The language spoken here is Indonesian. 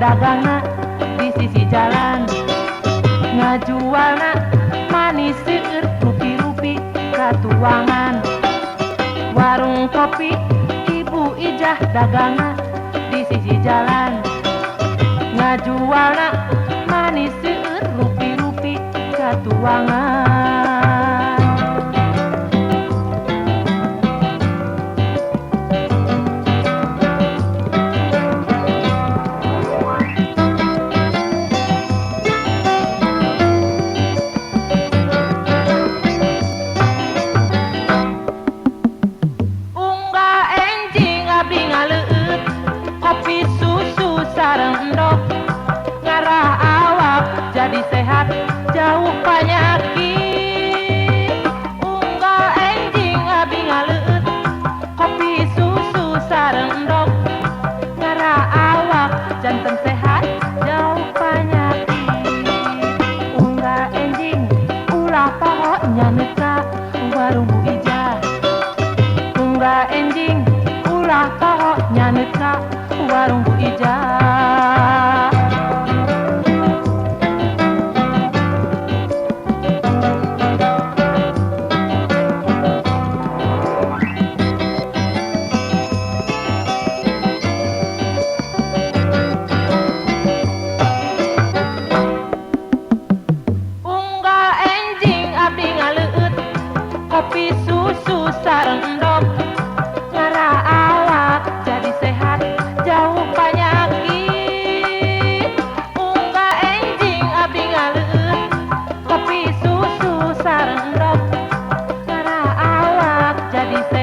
dagangna di sisi jalan, ngajualna manis seueur rupi-rupi katuangan. Warung kopi Ibu Ijah dagangna di sisi jalan, ngajualna manis seueur rupi-rupi katuangan. Kopi susu sareng endok ngarah awak jadi sehat jauh penyakit. Unggah enjing abi ngaleueut kopi susu sareng endok ngarah awak janten sehat jauh penyakit. Unggah enjing ulah paho nyaneut ka warung Bu Ijah. Unggah enjing ulah paho nyaneut ka warung Bu Ijah. Unggah enjing abdi ngaleueut kopi susu sareng endok ngarah awak jadi sehat jauh penyakit. Unggah enjing abdi ngaleueut kopi susu sareng endok ngarah awak jadi sehat